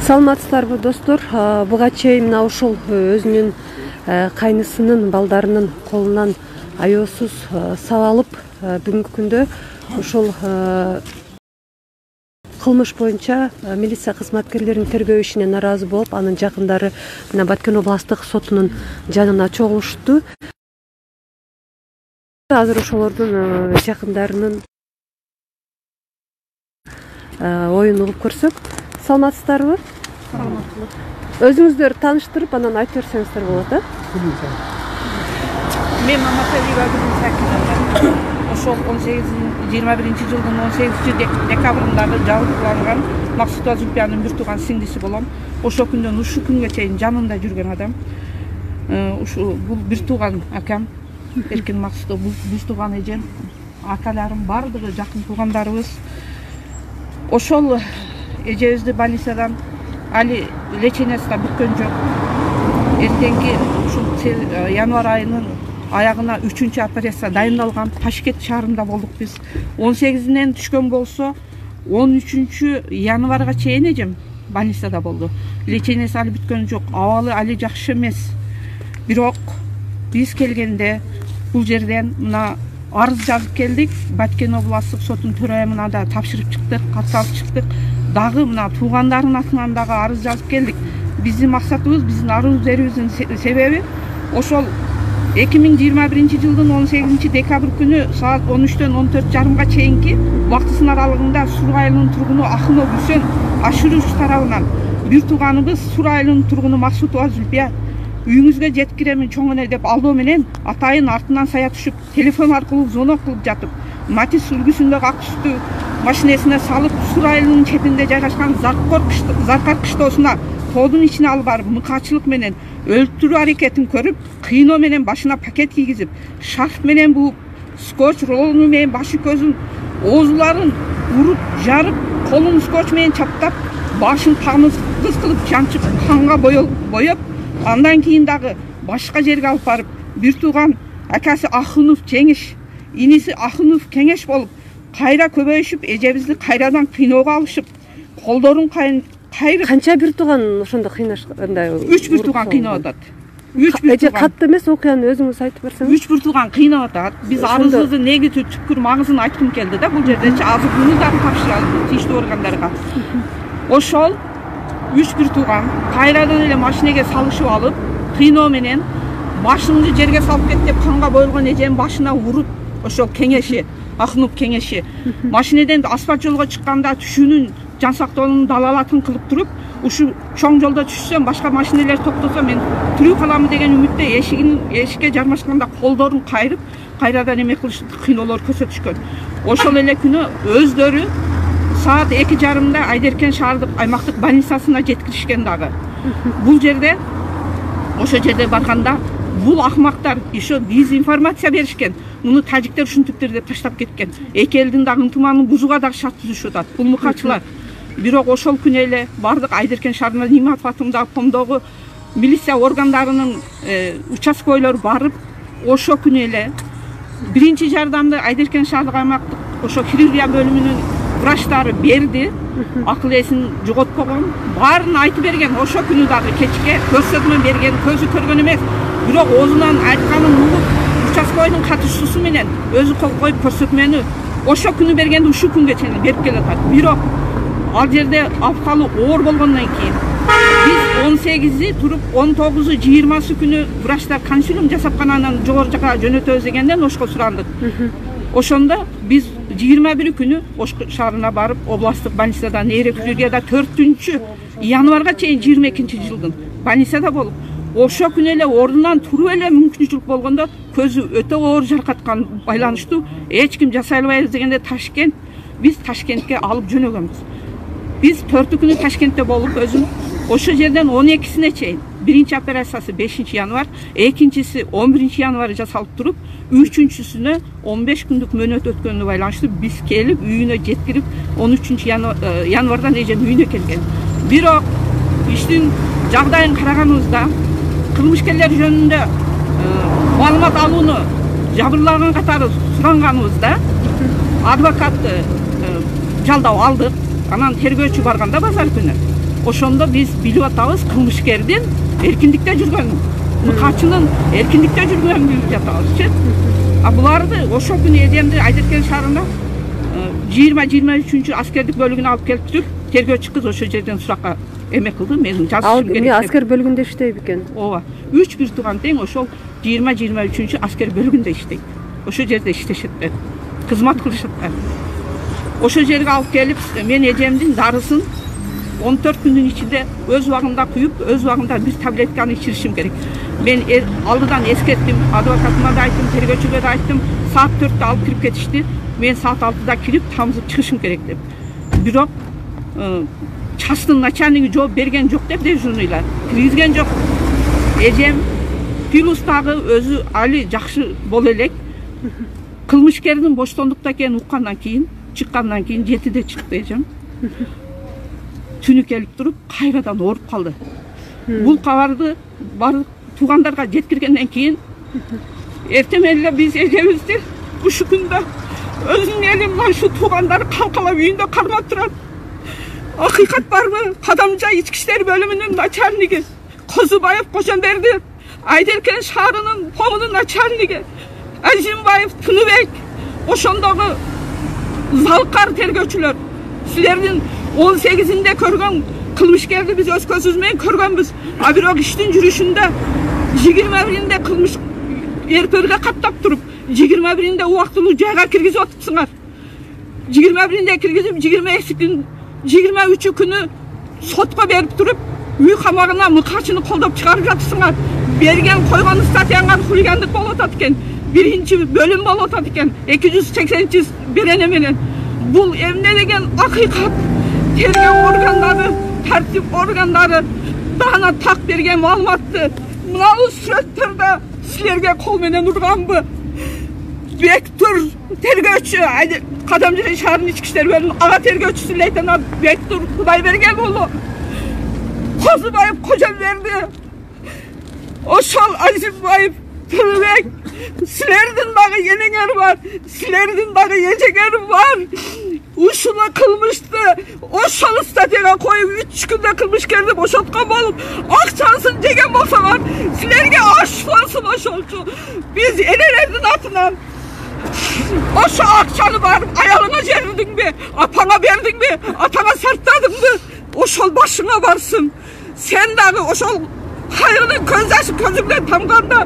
Саламатсыздарбы достор? Буга чейин мына ушул өзүнүн кайнысынын балдарынын колунан аеосуз сабалып бүгүнкү күндө ушул кылмыш боюнча милиция кызматкерлеринин тергөө ишине наразы болуп, анын жакындары мына Баткен областтык сотунун жанына чогулушту. Азыр ошолордун жакындарынын оюн угуп көрсөк. Саламатсыздарбы? Саламаттылык. Өзүңүздөр тааныштырып, анан айтып берсеңиздер болот, а? Мен Маматалиева Гүлсакина. Ошол 21-жылдын 18-декабрындагы жабырланган Максутова Зульпиянын бир тууган сиңдиси болом. Ошол күндөн ушул күнгө чейин жанымда жүргөн адам. Бул бир тууган акам, Эркин Максутов, бул бир тууган эжем, акаларым бардыгы жакын туугандарыбыз. Ошол эжебизди больницадан али лечениясы бүткөн жок. Эртеңки ушул январь айынын аягына 3-чү операция дайындалган. Ташкент шаарында болдук биз. 18-нен түшкөн болсо, 13-чү январга чейин эжем больницада болду. Лечениясы али бүткөн жок. Абалы али жакшы эмес. Бирок биз келгенде бул жерден мына арыз жазып келдик. Баткен областтык соттун төрайымына да тапшырып чыктык, кат алып чыктык. Дагы мына туугандардын атынан дагы арыз жазып келдик. Биздин максатыбыз, биздин арыз берүүбүздүн себеби ошол 2021-жылдын 18-декабрь күнү саат 13-төн 14:30-га чейинки убактысынын аралыгында Сур айылынын тургуну Ахунов Үсөн Ашырович тарабынан бир тууганыбыз Сур айылынын тургуну Максутова Зульпия үйүңүзгө жетип киремин чоң эне деп алдоо менен атайын артынан сая түшүп, телефон аркылуу звонок кылып жатып, Матис үлгүсүндөгү ак түстүү машинесине салып, Сур айылынын четинде жайгашкан Заркар кыштоосуна тоодун ичине алып барып, мыкаачылык менен өлтүрүү аракетин көрүп, кыйноо менен башына пакет кийгизип, шарф менен бууп, скотч роллону менен башы көзүн, оозуларын уруп, жарып, колун скотч менен чаптап, башын тамыз кылып, жанчып, канга боеп, андан кийин дагы башка жерге алып барып, бир тууган акасы Ахунов Жеңиш, иниси Ахунов Кеңеш болуп, кайра көбөйүшүп, эжебизди кайрадан кыйноого алышып, колдорун кайрып. Канча бир тууган ошондо кыйнашкандай? 3 бир тууган кыйнап атат. 3 бир тууган. Катты эмес, окуяны өзүңүз айтып берсеңиз. 3 бир тууган кыйнап атат. Биз арызыбыздын негизги түпкүр магызын айткым келди да, бул жердечи азыр күнү дагы тапшыралды тийиштүү органдарга. Ошол 3 бир тууган кайрадан эле машинеге салышып алып, кыйноо менен башыңды жерге салып кет деп канга бойлгон эженин башына уруп, ошол Кеңеши, Ахунов Кеңеши машинеден асфальт жолго чыкканда түшүүнүн жан сактоонун далалатын кылып туруп, ушу чоң жолдо түшсөм, башка машинелер токтосо мен тирүү каламы деген үмүттө эшикке жармашканда колдорун кайрып, кайрадан эме кылыш, кыйноолор көрсөтүшкөн. Ошол эле күнү өздөрү саат 2:30-да Айдеркен шаардык аймактык больницасына жеткиришкен дагы. Бул жерде, ошол жерде барганда, бул акмактар еще дезинформация беришкен. Муну тажиктер ушинтиптир деп таштап кеткен. Эки элдин дагы ынтымагын бузууга дагы шарт түзүшүп атат. Бул мыкаачылар. Бирок ошол күнү эле бардык Айдеркен шаарына Ниматов атындагы помдогу милиция органдарынын участкойлору барып, ошол күнү эле биринчи жардамды Айдеркен шаардык аймактык ошо хирургия бөлүмүнүн врачтары берди. Акыл эсин жоготпогон, баарын айтып берген. Ошол күнү дагы кечке көрсөтмө берген, көзү көргөн эмес. Бирок оозунан айтканын угуп, участкойдун катышуусу менен өзү кол коюп көрсөтмөнү ошол күнү бергенди ушул күнгө чейин берип келатат. Бирок ал жерде абкалы оор болгондон кийин биз 18-и туруп 19-у 20-сы күнү врачтар консилиум жасап анан жогору жака жөнөтөбүз дегенден Ошко сурандык. Ошондо биз 21 күнү Ошко шаарына барып, областтык больницадан нейрохирургияда 4 январга чейин 22-жылдын больницада болуп, ошол күнү эле ордунан туруп эле мүмкүнчүлүк болгондо көзү өтө оор жаркаткан байланыштуу эч ким жасай албайбыз дегенде биз Ташкентке алып жөнөгөнбүз. Биз 4-күнү Ташкентте болуп, өзүм ошол жерден 12-сине чейин биринчи операциясы 5-январь, экинчиси 11-январь жасалып туруп, 3-сүнө 15 күндүк мөөнөт өткөнүнө байланыштуу биз келип үйүнө жеткирип 13-январдан эжем үйүнө келген. Бирок иштин жагдайын караганыбызда кылмышкерлер жөнүндө маалымат алууну жабырлаган катары суранганыбызда адвокатты жалдап алдык. Анан тергөөчү барганда базар күнү ошондо биз билип атабыз кылмышкердин эркиндикте жүргөнүн, мыкаачынын эркиндикте жүргөнүн билип жатабызчы. А буларды ошол күнү Эдемди Айдаркен шаарына 20-23 аскердик бөлүгүнө алып келип туруп, тергөөчү кыз ошол жерден суракка эме кылды. Мен жазышым керек. Ал аскер бөлүгүндө иштейт экен. Ооба. 3 бир тууган тең ошол 20-23 аскер бөлүгүндө иштейт. Ошол жерде иштешет. Кызмат кылышат. Ошол жерге алып келип, мен Эдемдин дарысын 14 күндүн ичинде өз убагында куюп, өз убагында бир таблетканы ичиришим керек. Мен алдыдан эскерттим, адвокатыма да айттым, тергөөчүгө да айттым, саат 4-тө алып кирип кетишти. Мен саат 6-да кирип, тамызып чыгышым керек деп. Бирок частын начальниги жооп берген жок деп дежурныйлар. Киргизген жок. Эжем плюс дагы өзү али жакшы боло элек. Кылмышкердин боштондукта экенин уккандан кийин, чыккандан кийин 7-де чыкты эжем. Түнү келип туруп, кайрадан ооруп калды. Бул кабарды баардык туугандарга жеткиргенден кийин эртең эле биз эжебизди ушу күндө өзүнүн эли менен ушу туугандары калкалап үйүндө кармап турат. Акыйкат барбы? Кадамжай ички иштер бөлүмүнүн начальниги Козубаев Кожомберди, Айдаркен шаарынын помунун начальниги Ажимбаев Тыныбек, ошондогу залкар тергөөчүлөр, силердин 18-inde көргөн кылмышкерди биз өз көзүбүз менен көргөнбүз. А бирок иштин жүрүшүндө 21-inde кылмыш эрпөргө каттап туруп, 21-inde убактылуу жайга киргизип атыпсыңар. 21-inde киргизип, 23 күнү сотко берип туруп, үй камагына мыкаачыны колдоп чыгарып жатыпсыңар. Берген койгон статьяңар хулигандык болуп атат экен. 1-чи бөлүм болуп атат экен. 280 берене менен. Бул эмне деген акыйкат? Тергөө органдары, тартип органдары дана так берген маалыматты мынау сүрөттөрдө силерге кол менен урганбы? Бектур тергөөчү, Кадамжай шаарынын ички иштер бөлүмүнүн ага тергөөчүсү лейтенант Бектур Кудайберген уулу, Козубаев Кожомберди, ошол Азимбаев Тыныбек, силердин дагы энеңер бар, силердин дагы эжеңер бар. Ушула кылмышты ошол статьяга коюп 3 күндө кылмышкерди бошоткон болуп, акчасын жеген болсоңор, силерге аш болсун ошолчу. Биз энелердин атынан ошо акчаны барып аялыңа жердиңби, апаңа бердиңби, атаңа сарттадыңбы? Ошол башыңа барсын. Сен дагы ошол кайгынын көз жашы көзүңдөн тамганда,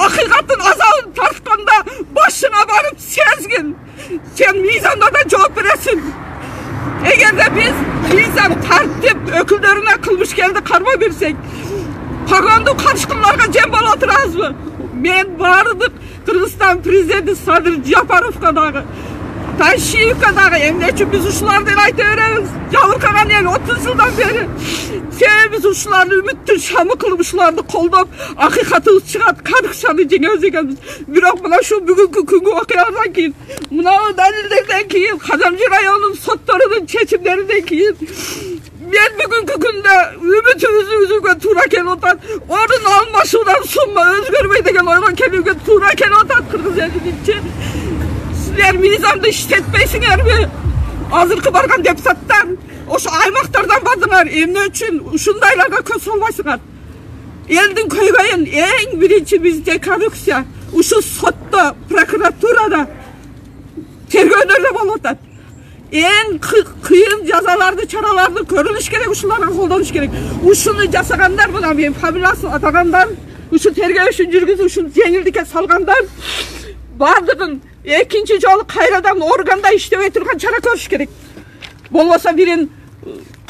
акыйкаттын азабын тартканда башыңа барып сезгин. Sen mizanda da жооп бересиң. Эгерде биз мизан тартип өкүлдөрүнө кылмышкерди карма берсек, погондуу карышкыларга жем боло турабызбы? Мен бардык Кыргызстан президенти Садыр Жапаровго дагы, Тайшиевге дагы эмне үчүн биз ушуларды айта беребиз? Жабыркаган эл 30 жылдан бери. Себеби биз ушуларды үмүттүн шамы кылып ушуларды колдоп, акыйкатыбыз чыгат, коррупцияны жеңебиз экенбиз. Бирок мына ушул бүгүнкү күнгү окуядан кийин, мына далилдерден кийин, Кадамжай районунун сотторунун чечимдеринен кийин мен бүгүнкү күндө үмүтүбүздү үзүүгө туура келип атат. Орун алмашуудан сумма өзгөрбөй деген ойго келүүгө туура келип атат кыргыз элининчи. Силер мыйзамды иштетпейсиңерби? Азыркы барган депутаттар ошо аймактардан бардыңар, эмне үчүн ушундайларга көз салбайсыңар? Элдин көйгөйүн эң биринчи бизде коррупция, ушу сотто, прокуратурада тергөөнөр болуп атат. Эң кыйын жазаларды, чараларды көрүлүш керек, ушуларга колдонуш керек. Ушуну жасагандар, мына мен фамилиясын атагандар, ушу тергөө ишин жүргүзүп, ушун жеңилдикке салгандар бардыгын экинчи жолу кайрадан органда иштебей турган чара көрүш керек. Болбосо бирин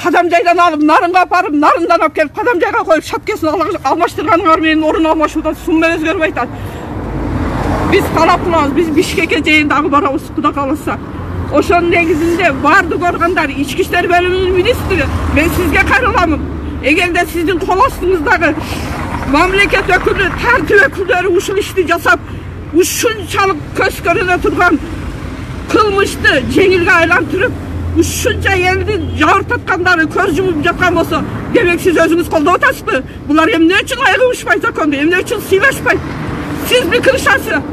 Кадамжайдан алып, Нарынга апарып, Нарындан алып келип, Кадамжайга коюп, шапкесин алмаштырганыңар менен орун алмашуудан сумма өзгөрбөй атат. Биз талап кылабыз, биз Бишкекке чейин дагы барабыз, Кудай кааласа. Ошонун негизинде бардык органдар, ички иштер бөлүмүнүн министри, мен сизге кайрыламын. Эгерде сиздин кол астыңыздагы мамлекет өкүлү, тартип өкүлдөрү ушул ишти жасап, ушунчалык көз көрүнө турган кылмышты жеңилге айлантырып, ушунча элдин жабыртаткандары көз жумуп жаткан болсо, демек сиз өзүңүз колдоп атасызбы? Булар эмне үчүн айыгышпайт законду, эмне үчүн сыйлашпайт? Сиз бикиришасыз.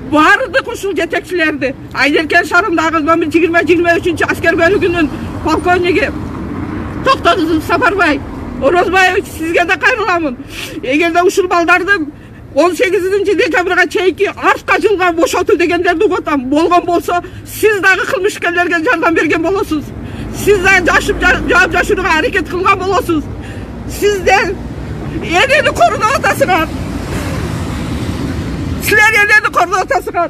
Бардык ушул жетекчилерди, Айдаркен шаарындагы номер 20-23 аскер бөлүгүнүн полковниги Токтогул Сапарбай, Орозбаевич, сизге да кайрыламын. Эгерде ушул балдардын 18-декабрга чейинки артка жылган бошотуу дегендерди угутам. Болгон болсо, сиз дагы кылмышкерлерге жардам берген болосуз. Сиз дагы жооп жашырууга аракет кылган болосуз. Сиздер элди кордоп атасыңар. Силер элди кордоп атасыңар.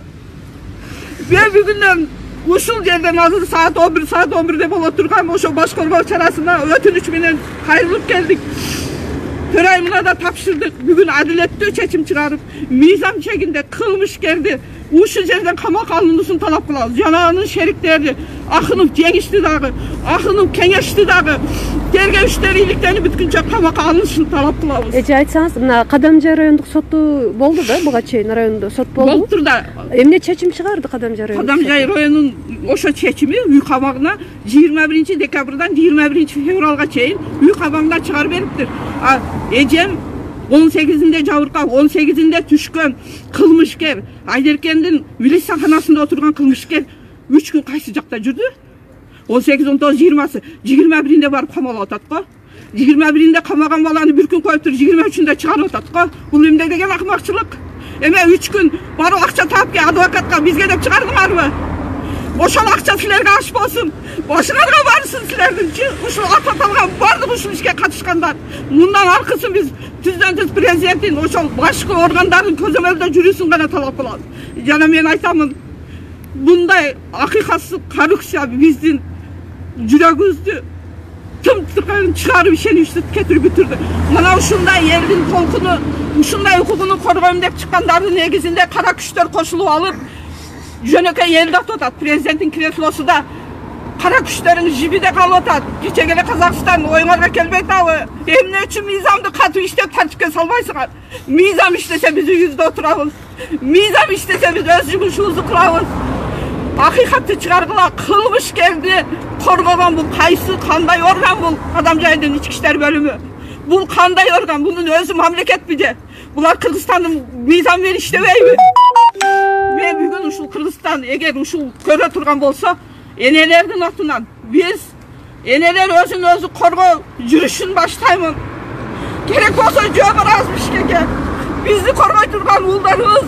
Мен бүгүндөн ушул жерден азыр саат 11:de боло турган ошо баш коргоо чарасына өтүнүч менен кайрылып келдик. Төрайымына да тапшырдык. Бүгүн адилеттүү чечим чыгарып, мыйзам чегинде кылмышкерди ушул жерден камакка алынуусун талап кылабыз. Жана анын шериктери Акынов жеңишти дагы, Акынов кеңешти дагы, тергөөчүлөр иликтенип бүткүнчө камакка алынышын талап кылабыз. Эже айтсаңыз, мына Кадамжай райондук соту болду да, буга чейин райондо сот болду. Болуптур да. Эмне чечим чыгарды Кадамжай райондук? Кадамжай районунун ошо чечими үй кабагына 21-декабрдан 21-февралга чейин үй кабагына чыгарып бериптир. Эжем 18-de жабыркап, 18-de түшкөн кылмышкер, Айдеркендин милицияканасында отурган кылмышкер 3 күн кайсы жакта жүрдү? 18, 19, 20-сы, 21-de барып камалып атат го. 21-de камаган баланы бир күн коюп тур, 23-нде чыгарып атат го. Бул эмне деген акмакчылык? Эме 3 күн барып акча таап ке адвокатка бизге деп чыгардыңарбы? Ошол акча силерге аш болсун. Башыңарга барсын силердинчи. Ушул аталган бардык ушул ишке катышкандар. Мындан аркысын биз түздөн-түз президенттин ошол башкы органдардын көзөмөлдө жүрүүсүн гана талап кылабыз. Жана мен айтамын, bunday akikasız korrupsiya bizdin жүрөгүбүздү тым чыгарып ишеничти кетирип бүтүрдү. Мына ушундай элдин толкуну, ушундай укугуну коргойм деп чыккандардын негизинде кара күчтөр кошулуп алып, жөнөкөй элди атып атат. Президенттин креслосунда кара күчтөрүн жибиде калып атат. Кечеге эле Казакстан оюңарга келбейт абы. Эмне үчүн мыйзамды катуу иштеп тартипке салбайсыңар? Мыйзам иштесе биз үйүбүздө отурабыз. Мыйзам иштесе биз өз жумушубузду кылабыз. Акыйкатты чыгаргыла, кылмышкерди коргогон бул кайсы, кандай орган бул? Кадамжайдын ички иштер бөлүмү. Бул кандай орган? Бунун өзү мамлекетпи же? Булар Кыргызстандын мыйзам менен иштебейби? Мен бүгүн ушул Кыргызстан эгер ушул көрө турган болсо, энелердин атынан биз энелер өзүн өзү коргоо жүрүшүн баштаймын. Керек болсо жөө барабыз Бишкекке. Бизди коргой турган уулдарыбыз,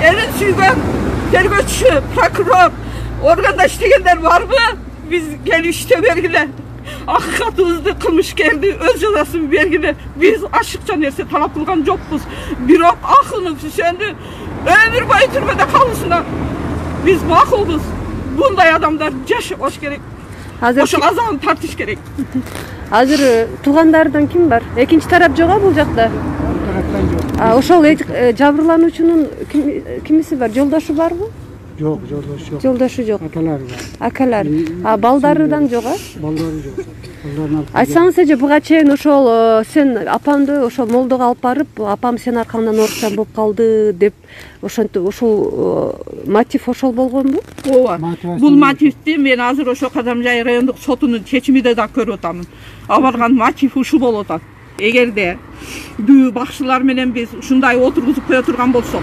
элин сүйгөн тергөөчү, прокурор, органда иштегендер барбы? Биз келип иштеп бергиле. Акыкатыбызды, кылмышкерди өз жазасын бергиле. Биз ашыкча нерсе талап кылган жокпуз. Бирок Акынов Сүсөндү өмүр бою түрмөдө калышына биз макулбуз. Bunday adamlar жашабаш керек. Ошо азабын тартыш керек. Азыр туугандардан ким бар? Экинчи тарап жок бул жакта. Ошол жабырлануучунун кимиси бар? Жолдошу барбы? Жок, жолдошу жок. Жолдошу жок. Акалары бар. Акалар. Балдарыдан жок, Балдары жок. Айтсаңыз эже, буга чейин ошол сен апамды ошол молдого алып барып, апам сен аркаңдан оорукчан болуп калды деп ошентип ошол мотив ошол болгонбу? Ооба. Бул мотивди мен азыр ошо Кадамжай райондук сотунун чечимиде да көрүп атамын. Абарган мотив ушул болуп атат. Эгерде дүү бакчылар менен биз ушундай отургузуп кое турган болсок,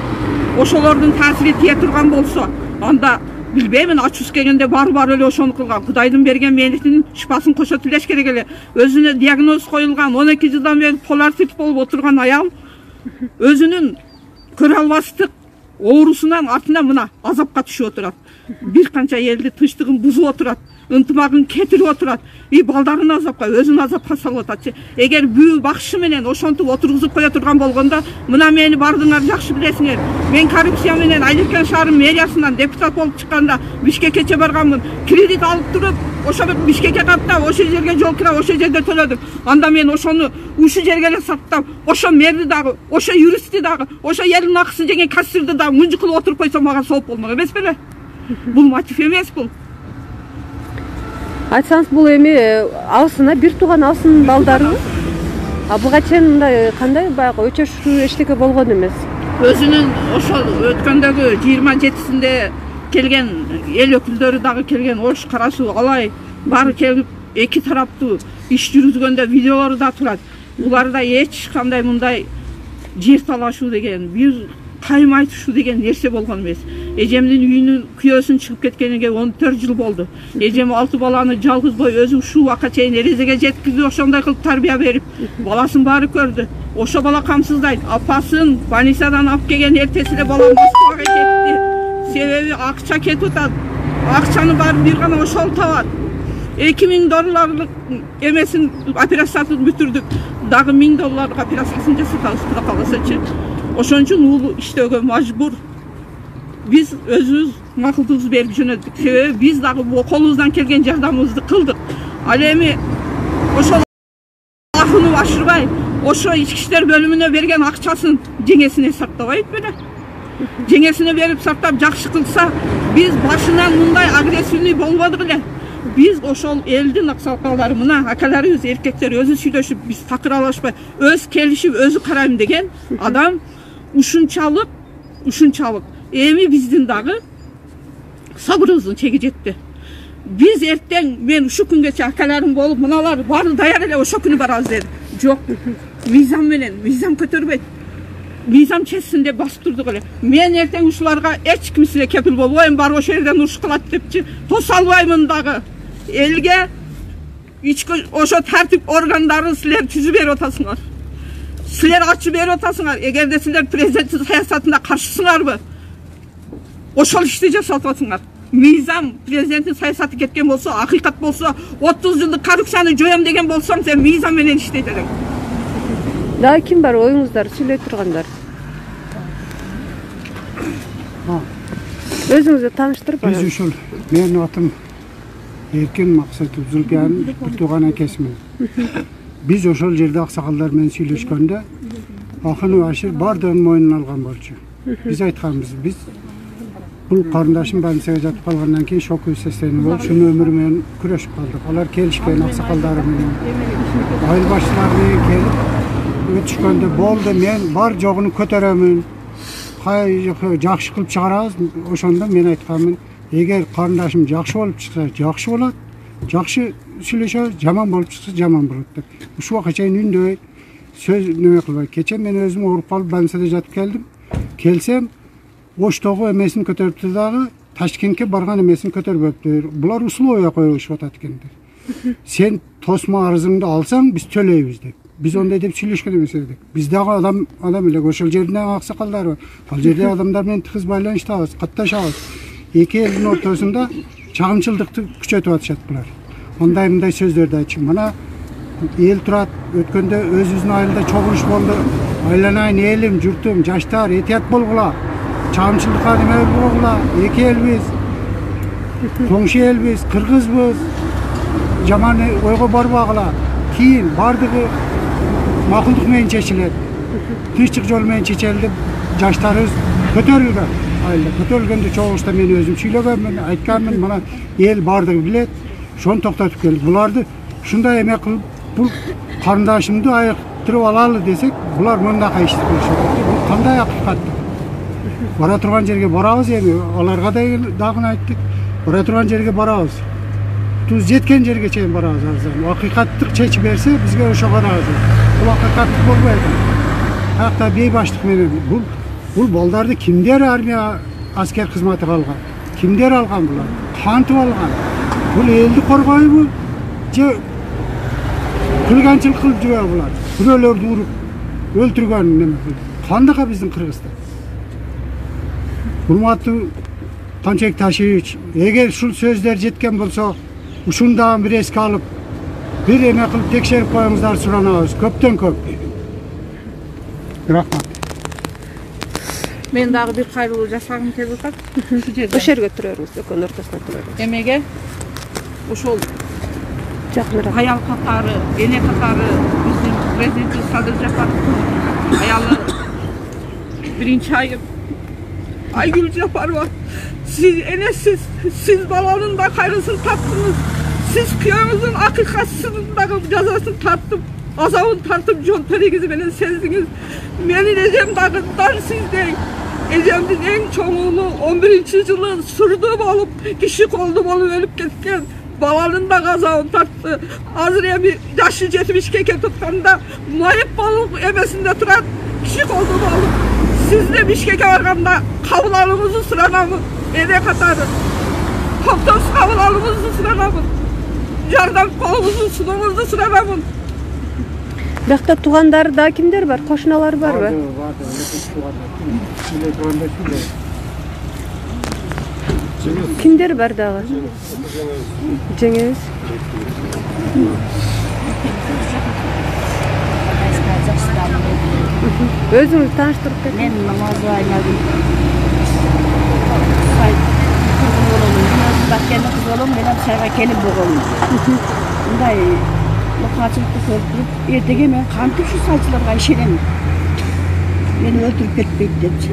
ошолордун таасири тие турган болсо, анда билбеймин, ачуус келгенде бар эле ошону кылган. Кудайдын берген мээлитинин шифасын кошо тилеш керек эле. Өзүнө диагноз коюлган 12 жылдан бери поларцит болуп отурган аял өзүнүн көрө албастык оорусунан артынан мына азапка түшүп отурат. Бир канча элди тынчтыгын бузуп отурат, ынтымагын кетирип отурат. Балдарын азапка, өзүн азапка салып атат. Эгер бүү бакшы менен ошентип отургузуп кое турган болгондо, мына мени бардыңар жакшы билесиңер. Мен коррупция менен Айдеркен шаарынын мэриясынан депутат болуп чыкканда Бишкекке барганмын. Кредит алып туруп, ошо Бишкекке каттап, ошол жерге жол кира, ошол жерде төлөдүм. Анда мен ошону ушул жерге эле саттап, ошо мэрди дагы, ошо юристти дагы, ошо элдин акысын жеген кассирди дагы мынжы кылып отуруп койсо мага сооп болмок эмес беле? Бул мотив эмес бул. Айтсаңыз, бул эми абысына бир тууган абысынын балдарыбы? Буга чейин мындай кандай баягы өчөшүү эчтеке болгон эмес? Өзүнүн ошол өткөндөгү 27-синде келген эл өкүлдөрү дагы келген, ош карасуу алай баары келип эки тараптуу иш жүргүзгөндө видеолору да турат. Буларда эч кандай мындай жер талашуу деген, бир кайым айтышуу деген нерсе болгон эмес. Эжемдин үйүнүн күйөөсүн чыгып кеткениге 14 жыл болду. Эжем 6 баланы жалгыз бой өзү ушул убакка чейин эрезеге жеткизип, ошондой кылып тарбия берип, баласын баары көрдү. Ошо бала камсыздайт. Апасын больницадан алып келген эртеси эле бала Москвага кетти. Себеби акча кетип атат. Акчаны баарын бир гана ошол табат. 2000 долларлык эмесин операциясын бүтүрдүк. Дагы $1000 операциясын жасатабыз, Кудай кааласачы. Ошон үчүн уулу иштөөгө мажбур. Биз өзүбүз макулдугубузду берип жөнөттүк. Себеби биз дагы колубуздан келген жардамыбызды кылдык. Ал эми ошол ахуну башырбай, ошо ички иштер бөлүмүнө берген акчасын жеңесине сактабайт беле. Жеңесине берип сактап жакшы кылса, биз башынан мындай агрессивный болбодук эле. Биз ошол элдин аксакалдары мына акаларыбыз, эркектер өзү сүйлөшүп, биз такыралашпай, өз келишип, өзү карайм деген адам ушунчалык эми биздин дагы сабырыбыздын чеги жетти. Биз эртең мен ушу күнгөчө акаларым болуп, мыналар баары даяр эле ошо күнү барабыз деди. Жок, мыйзам менен, мыйзам көтөрбөйт. Мыйзам чечсин деп басып турдук эле. Мен эртең ушуларга эч кимсине кепил болбойм, бар ошол жерден уруш кылат депчи, тоса албаймын дагы. Элге ички ошо тартип органдарын силер түзүп берип атасыңар. Силер ачып берип атасыңар. Эгерде силер президенттин саясатына каршысыңарбы, ошол ишти жасап атасыңар. Мыйзам президенттин саясаты кеткен болсо, акыйкат болсо, 30 жылдык коррупцияны жоём деген болсоң, сен мыйзам менен иштейт элең. Дагы ким бар оюңуздар сүйлөй тургандар? Өзүңүздү тааныштырып Биз ушул менин атым Эркин Максатов Зулкан, бир тууган акесимин. Биз ошол жерде аксакалдар менен сүйлөшкөндө Ахын Башир бардыгын мойнуна алган болчу. Биз айтканбыз, биз бул карындашым больницага жатып калгандан кийин шок состояние болуп, шуну өмүрү менен күрөшүп калдык. Алар келишкен аксакалдары менен, айыл башчылары менен келип өтүшкөндө болду, мен бар жогуну көтөрөмүн. Жакшы кылып чыгарабыз. Ошондо мен айтканмын, эгер карындашым жакшы болуп чыкса, жакшы болот. Жакшы сүйлөшөбүз, жаман болуп чыкса, жаман болот деп. Ушул убакка чейин үндөй, сөз неме кылбай. Кече мен өзүм ооруп калып больницада жатып келдим. Келсем, Оштогу эмесин көтөрүптү дагы, Ташкентке барган эмесин көтөрбөптүр. Булар условия коюшуп атат экендер. Сен тосма арызыңды алсаң, биз төлөйбүз деп. Биз ондай деп сүйлөшкөн эмес элек. Биз дагы адам эле ошол жерден аксакалдар бар. Ал жерде адамдар менен тыгыз байланыштабыз, катташабыз. Эки элдин ортосунда чагымчылдыкты күчөтүп атышат булар. Мындай сөздөрдү айтчу. Мына эл турат, өткөндө өзүбүздүн айылда чогулуш болду. Айланайын элим, журтум, жаштар, этият болгула. Чагымчылдыкка неме болгула. Эки элбиз, коңшу элбиз, кыргызбыз. Жаман ойго барбагыла. Кийин бардыгы макулдук менен чечилет. Тынччык жол менен чечилди. Жаштарыбыз көтөрүлгөн. Айылда көтөрүлгөндө чогулушта мен өзүм сүйлөгөнмүн, айтканмын, мына эл бардыгы билет. Шону токтотуп келдик. Буларды ушундай эме кылып, бул карындашымды айыктырып алалы десек, булар мындакай ишти кылышат. Бул кандай акыйкат? Бара турган жерге барабыз эми, аларга дагы айттык. Бара турган жерге барабыз. Туз жеткен жерге чейин барабыз арзан. Акыйкаттык чечип берсе, бизге ошого ыраазы. Бул акыйкаттык болбойт. Акта бейбаштык менен бул балдарды кимдер армия аскер кызматы калган? Кимдер алган булар? Кантип алган? Бул элди коргойбу? Же кыргынчылык кылып жүрөбү булар? Бирөөлөрдү уруп, өлтүргөн неме кылып. Кандайга биздин Кыргызстан? Урматтуу Канчек Ташевич, эгер ушул сөздөр жеткен болсо, ушуну дагы бир эске алып, бир эме кылып текшерип коюңуздар суранабыз. Көптөн көп. Рахмат. Мен дагы бир кайрылуу жасагым келип атат. Ушул жерде. Ошол жерге турабыз, экөөнүн ортосуна турабыз. Эмеге ошол жакыныраак. аял катары, эне катары биздин президент Садыр Жапаровдун аялы биринчи айым Айгүл Жапарова. Siz enesiz, siz balanın da kayrısını tattınız. Siz kıyağınızın akıkasının da cazasını tattım. Azavın tartıp John Perigiz'i beni sezdiniz. Benim ecem dağıtlar sizden. Ecem'in en çoğunu 11. yılı sürdüm olup, kişik oldum olup ölüp ketken. Balanın da gazavını tattı. Azriye bir yaşı jetmiş keke tutkanda mayıp balık emesinde turan kişik oldum olup. Siz de Bişkek'e barganda kabul alımızı sıranamın. Ede katarı. Otobüs kabul alımızı sıranamın. Yardım kolumuzu sunumuzu sıranamın. Бияқта туғандары да кимдер бар? Кошуналары барбы? Кимдер бар дагы? Жеңеңиз? Өзүңүз тааныштырып кетиңиз. Мен намазды айнадым. Баткенде кыз болом, менен сайга келип болгонмун. Мындай окуучулукту көрүп туруп, эртеге мен кантип ушу сайчыларга ишенем. Мени өлтүрүп кетпейт депчи.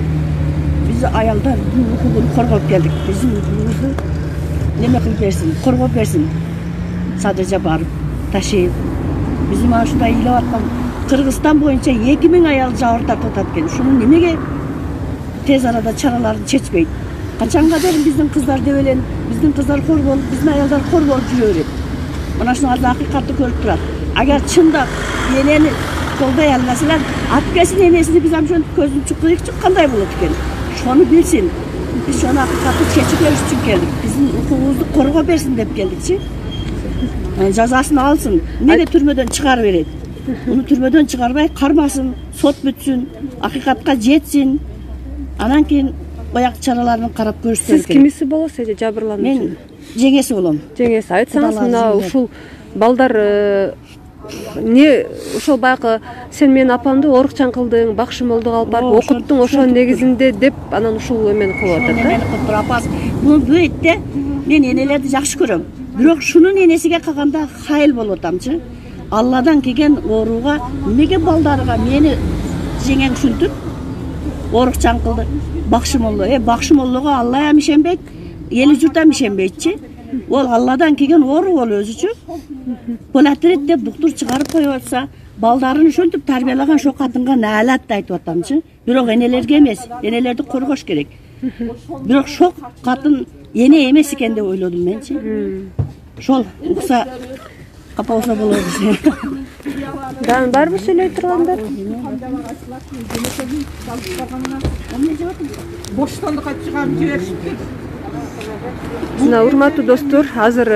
Биз аялдар укугун коргоп келдик. Биздин укугубузду неме кылып берсин, коргоп берсин. Садыржа барып, ташип. Биздин mana ушундай ыйлап аткан Кыргызстан боюнча 2000 аял жабыр тартып атат экен. Ушуну немеге тез арада чараларын чечпейт? Качанга дейин биздин кыздар деп элен, биздин кыздар кор болуп, биздин аялдар кор болуп жүрө берет. Мына ушуну акыйкатты көрүп турат. Агар чындап энени колдой албасалар, апкесин энесини биз ошентип көзүн чукуйчу кандай болот экен? Шону билсин. Биз ошону акыйкатты чечип бериш үчүн келдик. Биздин укугубузду коргоп берсин деп келдикчи. Жазасын алсын. Мени түрмөдөн чыгарып берет. Уну түрмөдөн чыгарбай кармасын, сот бүтсүн, акыйкатка жетсин. Анан кийин бояк чараларын карап көрүшсө керек. Сиз кимиси болосуз же жабырлануучу? Мен жеңеси болом. Жеңеси. Айтсаңыз, мына ушул балдар не ошол баягы сен менин апамды орукчан кылдың, бакшы молдуга алып барып окуттуң, ошонун негизинде деп анан ушул эмени кылып атат да. Апас, бул бөйтте мен энелерди жакшы көрөм. Бирок шунун энесиге калганда хайыл болуп атамчы. Алладан келген орууга эмнеге балдарга мени жеңең ушинтип орукчан кылды. Бакшы молло, бакшы моллого Алла ам ишенбейт, эли журт ам ишенбейтчи. Ол Алладан келген ору ол өзүчү. Болатрет деп доктор чыгарып коюп атса, балдарын ушинтип тарбиялаган шо катынга наалат айтып атамчы. Бирок энелерге эмес, энелерди коргош керек. Бирок шо катын эне эмес экен деп ойлодум менчи. Шол укса капа болсо болот. Дагы барбы сүйлөй тургандар? Боштондукка чыгарып жиберишти. Мына урматтуу достор, азыр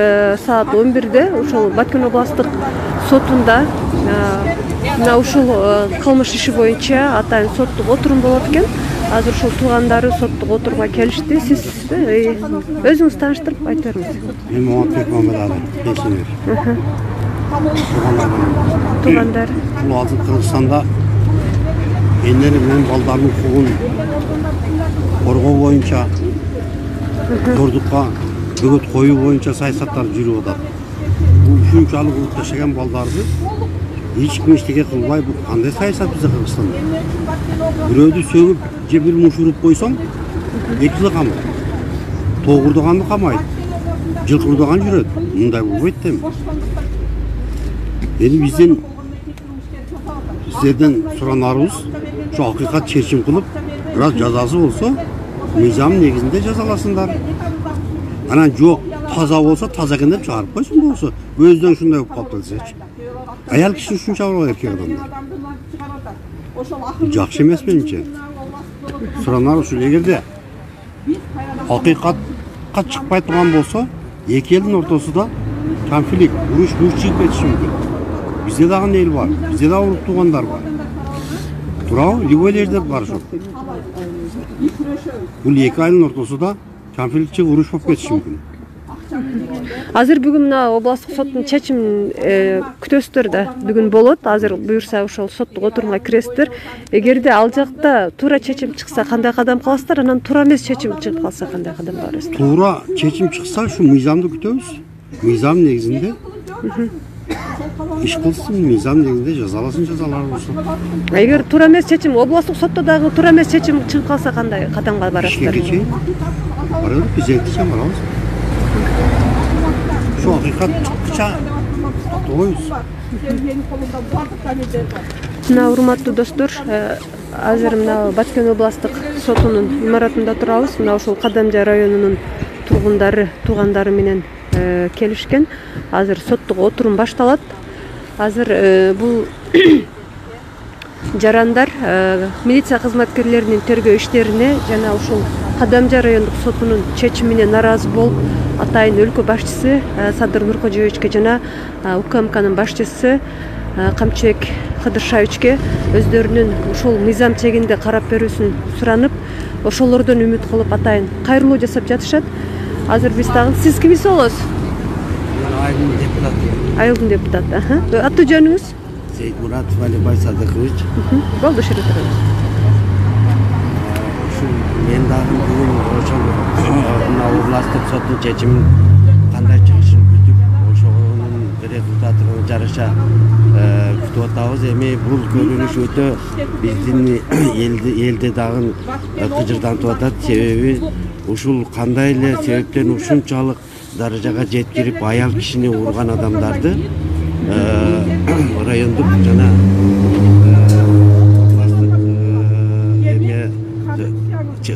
саат 11-де ушул Баткен областык сотунда мына ушул кылмыш иши боюнча атайын соттук отурум болот экен. Азыр ушул туугандары соттук отурумга келишти. Сиз өзүңүз тааныштырып айтып бериңиз. Мен Маматбек Мамедали, пенсионер. Туугандар. Бул азыр Кыргызстанда энелер менен балдардын укугун коргоо боюнча, зордукка бөгөт коюу боюнча саясаттар жүрүп атат. Бул ушунчалык улут жашаган балдарды эч ким эчтеке кылбай, бул кандай саясат бизде Кыргызстанда? Бирөөдү сөгүп же бир мушуруп койсоң, 2 жыл камайт. Тогурдаганы камайт. Жылкырдаган жүрөт. Мындай болбойт дейм. Эми бизден сиздерден суранарыбыз, şu акыйкат чечим кылып, бирок жазасы болсо, мыйзам негизинде жазаласындар. Анан жок, таза болсо, таза экен деп чыгарып койсун болсо, өзүнөн ушундай болуп калып келсечи. Аял киши ушунча болот эркек адамдар. Жакшы эмес менимче. Суранар ушул эгерде акыйкатка чыкпай турган болсо, эки элдин ортосунда конфликт, уруш чыгып кетиши мүмкүн. Бизде дагы эл бар, бизде дагы урук туугандар бар. Туурабы? Любой жерде бар ошол. Бул эки айдын ортосунда конфликт чыгып уруш болуп кетиши мүмкүн. Азыр бүгүн мына областык соттун чечимин күтөсүздөр да. Бүгүн болот. Азыр буюрса ошол соттук отурумга киресиздер. Эгерде ал жакта туура чечим чыкса кандай кадам кыласыздар? Анан туура эмес чечим чыгып калса кандай кадам барасыздар? Туура чечим чыкса, ушу мыйзамды күтөбүз. Мыйзам негизинде иш кылсын, мыйзам негизинде жазаласын, жазалар болсун. Эгер туура эмес чечим, областык сотто дагы туура эмес чечим чыгып калса кандай кадамга барасыздар? Ишке чейин барабыз, президентке чейин барабыз. Şu hakikat çıktıkça doğruyuz. Мына урматтуу достор, азыр мына Баткен областык сотунун имаратында турабыз. Мына ушул Кадамжай районунун тургундары, туугандары менен келишкен. Азыр соттук отурум башталат. Азыр бул жарандар милиция кызматкерлеринин тергөө иштерине жана ушул Кадамжа райондук сотунун чечимине наразы болуп, атайын өлкө башчысы Садыр Нуркожоевичке жана УКМКнын башчысы Камчыбек Кыдыршаевичке өздөрүнүн ушул мыйзам чегинде карап берүүсүн суранып, ошолордон үмүт кылып атайын кайрылуу жасап жатышат. Азыр биз дагы сиз кимиз болосуз? Айылдын депутаты. Айылдын депутаты. Аты жөнүңүз? Сейтмуратов Алибай Садыкович. Болду, шереттериңиз. Мен дагы бүгүн ошол мына областтык соттун чечимин кандай чыгышын күтүп, ошонун результатына жараша күтүп атабыз. Эми бул көрүнүш өтө биздин элде дагы кыжырдантып атат. Себеби ушул кандай эле себептен ушунчалык даражага жеткирип аял кишини урган адамдарды райондук жана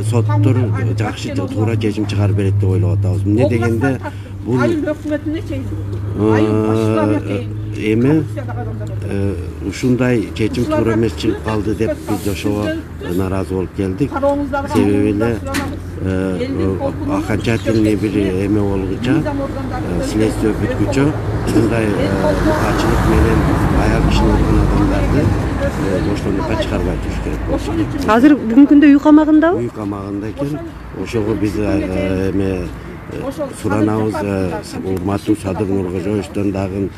соттор жакшы туура чечим чыгарып берет деп ойлоп атабыз. Эмне дегенде бул эми ушундай чечим туура эмес чыгып калды деп биз ошого наразы болуп келдик. Себеби эле окончательный бир эме болгуча, следствие бүткүчө мындай мукачылык менен аял кишини урган адамдарды боштондукка чыгарбай туруш керек болчу. Азыр бүгүнкү күндө үй камагындабы? Үй камагында экен. Ошого биз эме суранабыз, урматтуу Садыр Нуркожоевичтен дагы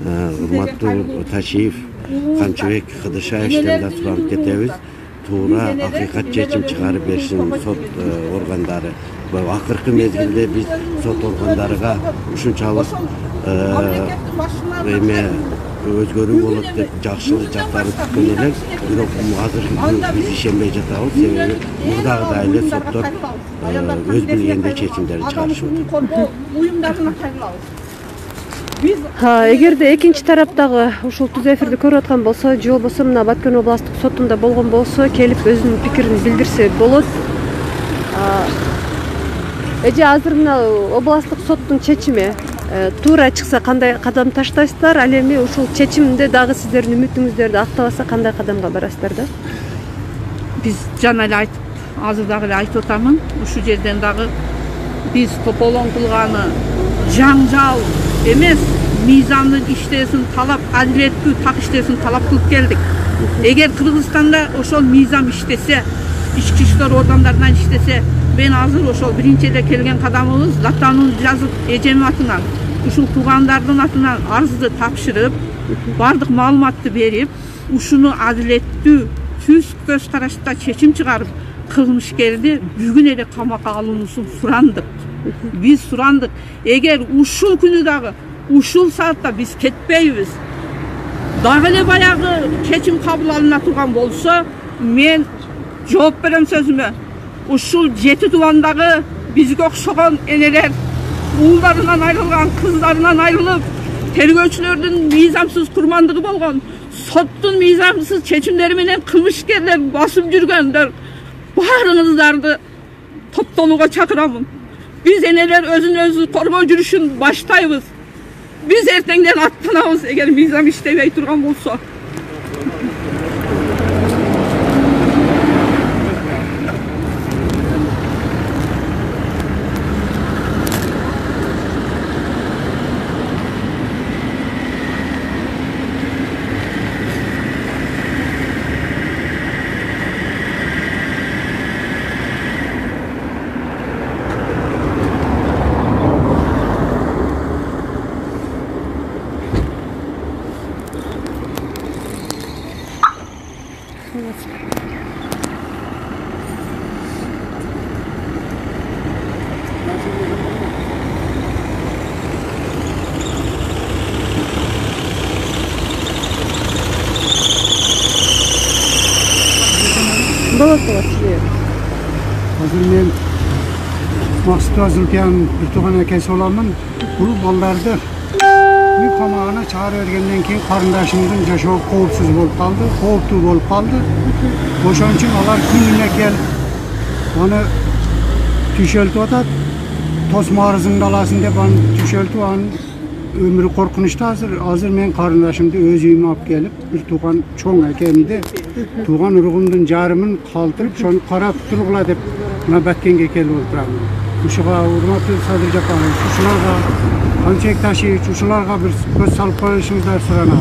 урматтуу Ташиев, Камчыбек Кыдыршаевичтен да суранып кетебиз. Туура акыйкат чечим чыгарып беришин сот органдары. Акыркы мезгилде биз сот органдарыга ушунчалык эме өзгөрүү болот деп жакшылык жактарын күткөн элек, бирок азыр биз ишенбей жатабыз. Себеби мурдагыдай эле соттор өз билгендей чечимдерди чыгарышып атат. Эгерде экинчи тараптагы ушул түз эфирди көрүп аткан болсо, же болбосо мына Баткен областтык сотунда болгон болсо, келип өзүнүн пикирин билдирсе болот. Эже азыр мына областтык соттун чечими туура чыкса кандай кадам таштайсыздар? Ал эми ушул чечимде дагы сиздердин үмүтүңүздөрдү актабаса кандай кадамга барасыздар да? Биз жана эле айтып, азыр дагы эле айтып атамын. Ушул жерден дагы биз тополоң кылганы жаңжал эмес, мыйзамдын иштесин талап, адилеттүү так иштесин талап кылып келдик. Эгер Кыргызстанда ошол мыйзам иштесе, ички иштер органдарынан иштесе, мен азыр ошол биринчи эле келген кадамыбыз датанын жазып эжемин атынан, ушул туугандардын атынан арызды тапшырып, бардык маалыматты берип, ушуну адилеттүү түз көз карашта чечим чыгарып, кылмышкерди бүгүн эле камакка алуусун сурандык. Биз сурандык. Эгер ушул күнү дагы, ушул саатта биз кетпейбиз, дагы эле баягы чечим кабыл алына турган болсо, мен жооп берем сөзүмө. Ушул 7 тубандагы бизге окшогон энелер уулдарынан айрылган, кыздарынан айрылып, тергөөчүлөрдүн мыйзамсыз курмандыгы болгон, соттун мыйзамсыз чечимдери менен кылмышкерлер басып жүргөндөр баарыңыздарды топтолууга чакырамын. Биз энелер өзүн өзү коргоо жүрүшүн баштайбыз. Биз эртеңден аттанабыз эгер мыйзам иштебей турган болсо. Hazır men Maksut Zülfiyan'ın bir tuğan ekesi olamın. Bu ballarda үй камагына чыгарып бергенден кийин карындашымдын жашоо коопсуз болуп калды, кооптуу болуп калды. Ошон үчүн алар күнүнө келип аны түшөлтүп атат. Тосма арызыңды аласың деп аны түшөлтүп, аны ömrü korkunçta hazır men karındaşımdı öz uyuma alıp gelip bir tuğan çoğun ekemdi. Tuğan urugumdun jarımın kaldırıp şonu kara tuturgula dep buna batkenge kelip oturam. Uşuğa urmatlı Sadır Japanov, uşularga Kançek taşı, uşularga bir göz salıp koyuşunuzlar soranabız.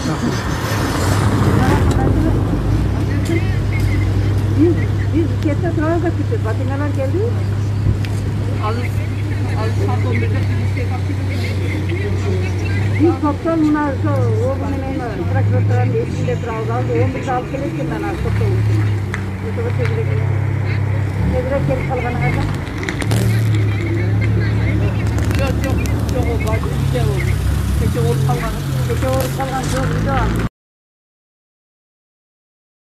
Rahmet. Biz kette sırada kütüp, Batinalar geldi. Biz toptan bunlar o benim traktörlerin içinde durağız. 11 dal kelirken ben artık toptan. Bu da tebrik ederim. Tebrik edip kalgan adam.